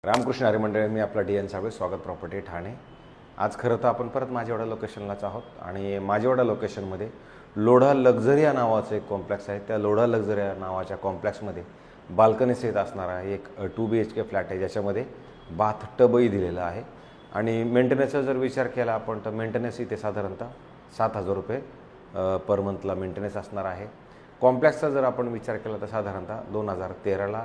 रामकृष्ण हरी मंडळी, मी आपला D N Sable, स्वागत प्रॉपर्टी ठाणे। आज खरं तर आपण परत माझेवाडा लोकेशनलाच आहोत आणि माझेवाडा लोकेशनमध्ये लोढा लक्झरिया नावाचं एक कॉम्प्लेक्स आहे। त्या लोढा लक्झरिया नावाच्या कॉम्प्लेक्समध्ये बाल्कनी सहित असणारा एक 2 BHK फ्लॅट आहे, ज्याच्यामध्ये बाथ टबही दिलेला आहे। आणि मेंटेनन्सचा जर विचार केला आपण तर मेंटेनन्स इथे साधारणतः 7,000 रुपये पर मंथला मेंटेनन्स असणार आहे। कॉम्प्लेक्सचा जर आपण विचार केला तर साधारणतः 2013ला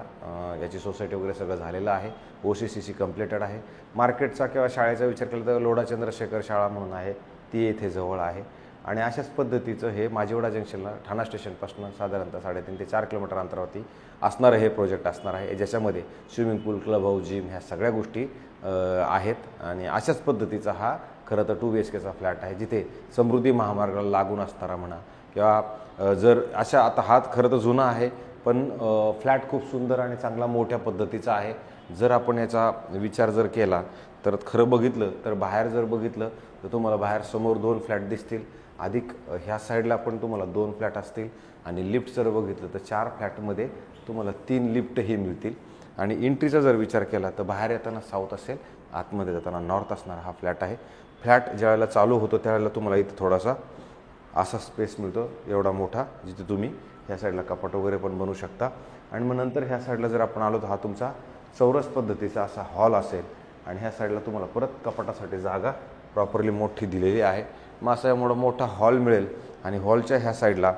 याची सोसायटी वगैरे सगळं झालेलं आहे। OCCC कंप्लीटेड आहे। मार्केटचा किंवा शाळेचा विचार केला तर लोढा चंद्रशेखर शाळा म्हणून आहे, ती येथे जवळ आहे। आणि अशाच पद्धतीचं हे माझेवाडा जंक्शनला ठाणा स्टेशनपासून साधारणतः 3.5 ते 4 किलोमीटर अंतरावरती असणारं हे प्रोजेक्ट असणार आहे, ज्याच्यामध्ये स्विमिंग पूल, क्लब हाऊस, जिम ह्या सगळ्या गोष्टी आहेत। आणि अशाच पद्धतीचा हा खरं तर 2 BHKचा फ्लॅट आहे, जिथे समृद्धी महामार्गाला लागून असणारा म्हणा किंवा जर अशा आता हा खरं तर जुना आहे, पण फ्लॅट खूप सुंदर आणि चांगला मोठ्या पद्धतीचा आहे। जर आपण याचा विचार जर केला तर खरं बघितलं तर बाहेर जर बघितलं तर तुम्हाला बाहेर समोर 2 फ्लॅट दिसतील, अधिक ह्या साईडला पण तुम्हाला 2 फ्लॅट असतील। आणि लिफ्ट जर बघितलं तर 4 फ्लॅटमध्ये तुम्हाला 3 लिफ्टही मिळतील। आणि एंट्रीचा जर विचार केला तर बाहेर येताना साऊथ असेल, आतमध्ये जाताना नॉर्थ असणारा हा फ्लॅट आहे। फ्लॅट ज्यावेळेला चालू होतो त्यावेळेला तुम्हाला इथे थोडासा असा स्पेस मिळतो, एवढा मोठा, जिथे तुम्ही ह्या साईडला कपाट वगैरे पण बनवू शकता। आणि मग नंतर ह्या साईडला जर आपण आलो तर हा तुमचा चौरस पद्धतीचा असा हॉल असेल आणि ह्या साईडला तुम्हाला परत कपाटासाठी जागा प्रॉपरली मोठी दिलेली आहे। मग असा एवढा मोठा हॉल मिळेल आणि हॉलच्या ह्या साईडला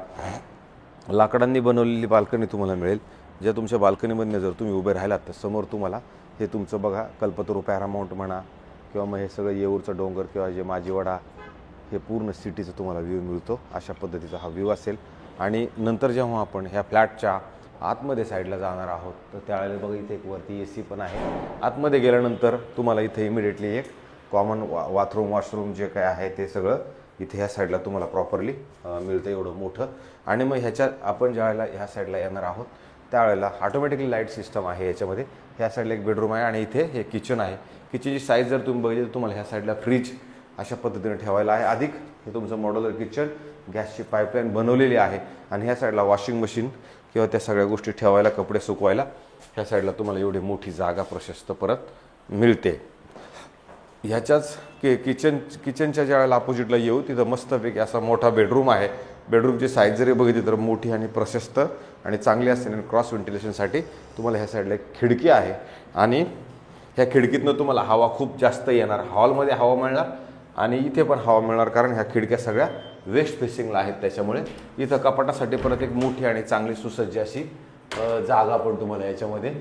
लाकडांनी बनवलेली बाल्कनी तुम्हाला मिळेल। ज्या तुमच्या बाल्कनीमधनं जर तुम्ही उभे राहिलात तर समोर तुम्हाला हे तुमचं बघा कल्पतरू पॅरामाउंट म्हणा किंवा मग हे सगळं येऊरचं डोंगर किंवा जे माझेवाडा हे पूर्ण सिटीचं तुम्हाला व्ह्यू मिळतो, अशा पद्धतीचा हा व्ह्यू असेल। आणि नंतर जेव्हा आपण ह्या फ्लॅटच्या आतमध्ये साईडला जाणार आहोत तर त्यावेळेला बघा इथे एक वरती AC पण आहे। आतमध्ये गेल्यानंतर तुम्हाला इथे इमिडिएटली एक कॉमन बाथरूम, वॉशरूम जे काय आहे ते सगळं इथे ह्या साईडला तुम्हाला प्रॉपरली मिळतं, एवढं मोठं। आणि मग ह्याच्यात आपण ज्यावेळेला ह्या साईडला येणार आहोत त्यावेळेला ऑटोमॅटिकली लाईट सिस्टम आहे याच्यामध्ये। ह्या साईडला एक बेडरूम आहे आणि इथे हे किचन आहे। किचनची साईज जर तुम्ही बघितली तर तुम्हाला ह्या साईडला फ्रीज अशा पद्धतीने ठेवायला आहे, अधिक हे तुमचं मॉड्युलर किचन, गॅसची पाईपलाईन बनवलेली आहे। आणि ह्या साईडला वॉशिंग मशीन किंवा त्या सगळ्या गोष्टी ठेवायला, कपडे सुकवायला ह्या साईडला तुम्हाला एवढी मोठी जागा प्रशस्त परत मिळते। ह्याच्याच किचनच्या ज्या वेळेला अपोजिटला येऊ तिथं मस्तपैकी असा मोठा बेडरूम आहे। बेडरूमची साईज जरी बघितली तर मोठी आणि प्रशस्त आणि चांगली असते। आणि क्रॉस व्हेंटिलेशनसाठी तुम्हाला ह्या साईडला एक खिडकी आहे आणि ह्या खिडकीतनं तुम्हाला हवा खूप जास्त येणार, हॉलमध्ये हवा मिळणार आणि इथे पण हवा मिळणार, कारण ह्या खिडक्या सगळ्या वेस्ट फेसिंगला आहेत। त्याच्यामुळे इथं कपाटासाठी परत एक मोठी आणि चांगली सुसज्ज अशी जागा पण तुम्हाला याच्यामध्ये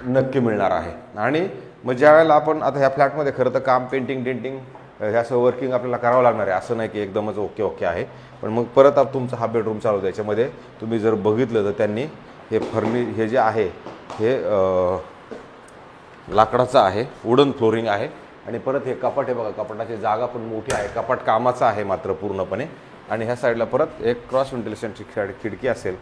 नक्की मिळणार आहे। आणि मग ज्या वेळेला आपण आता ह्या फ्लॅटमध्ये खरं तर काम, पेंटिंग, डेंटिंग ह्या असं वर्किंग आपल्याला करावं लागणार आहे, असं नाही की एकदमच ओके आहे। पण मग परत तुमचा हा बेडरूम चालू होतो। याच्यामध्ये तुम्ही जर बघितलं तर त्यांनी हे जे आहे हे लाकडाचं आहे, वुडन फ्लोरिंग आहे। आणि परत हे कपाट आहे बघा, कपाटाची जागा पण मोठी आहे, कपाट कामाचं आहे मात्र पूर्णपणे। आणि ह्या साईडला परत एक क्रॉस व्हेंटिलेशनची खिडकी असेल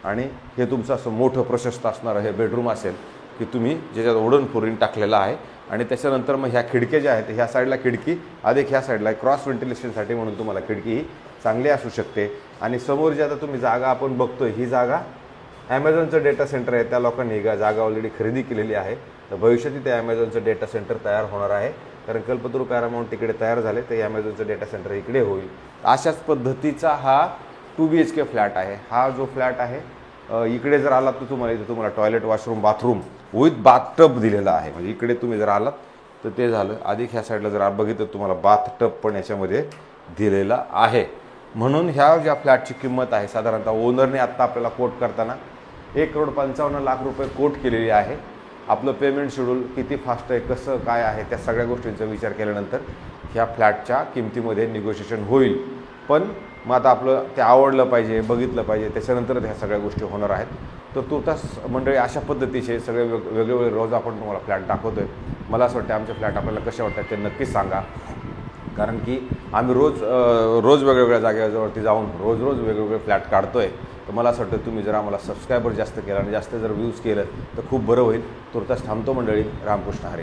आणि हे तुमचं असं मोठं प्रशस्त असणारं हे बेडरूम असेल की तुम्ही ज्याच्यात वुडन फ्लोरिंग टाकलेलं आहे। आणि त्याच्यानंतर मग ह्या खिडक्या ज्या आहेत ह्या साईडला खिडकी, अधिक ह्या साईडला क्रॉस व्हेंटिलेशनसाठी म्हणून तुम्हाला खिडकी ही चांगली असू शकते। आणि समोर जी आता तुम्ही जागा आपण बघतोय ही जागा ॲमेझॉनचं डेटा सेंटर आहे, त्या लोकांनी जागा ऑलरेडी खरेदी केलेली आहे। तर भविष्यात ते ॲमेझॉनचं डेटा सेंटर तयार होणार आहे, कारण कल्पतरू पॅरामाउंट तिकडे तयार झाले तर ॲमेझॉनचं डेटा सेंटर इकडे होईल। अशाच पद्धतीचा हा 2 BHK फ्लॅट आहे। हा जो फ्लॅट आहे इकडे जर आलात तर तुम्हाला इथे तुम्हाला toilet, washroom, bathroom with bathtub दिलेला आहे। म्हणजे इकडे तुम्ही जर आलात तर ते झालं, अधिक ह्या साईडला जर बघितलं तुम्हाला बाथटब पण याच्यामध्ये दिलेला आहे। म्हणून ह्या ज्या फ्लॅटची किंमत आहे साधारणतः ओनरने आत्ता आपल्याला कोट करताना 1,55,00,000 रुपये कोट केलेली आहे। आपलं पेमेंट शेड्यूल किती फास्ट आहे, कसं काय आहे, त्या सगळ्या गोष्टींचा विचार केल्यानंतर ह्या फ्लॅटच्या किमतीमध्ये निगोशिएशन होईल। पण मग आता आपलं ते आवडलं पाहिजे, बघितलं पाहिजे, त्याच्यानंतर ह्या सगळ्या गोष्टी होणार आहेत। तर तुर्तास मंडळी अशा पद्धतीचे सगळे वेगवेगळे रोज आपण तुम्हाला फ्लॅट दाखवतोय। मला असं वाटतं आमचे फ्लॅट आपल्याला कसे वाटतात ते नक्कीच सांगा, कारण की आम्ही रोज वेगवेगळ्या जागेवरती जाऊन रोज वेगवेगळे फ्लॅट काढतोय। तर मला असं वाटतं तुम्ही जर आम्हाला सबस्क्रायबर जास्त केला आणि जास्त जर व्ह्यूज केलं तर खूप बरं होईल। तुर्तास थांबतो मंडळी, रामकृष्ण हरी।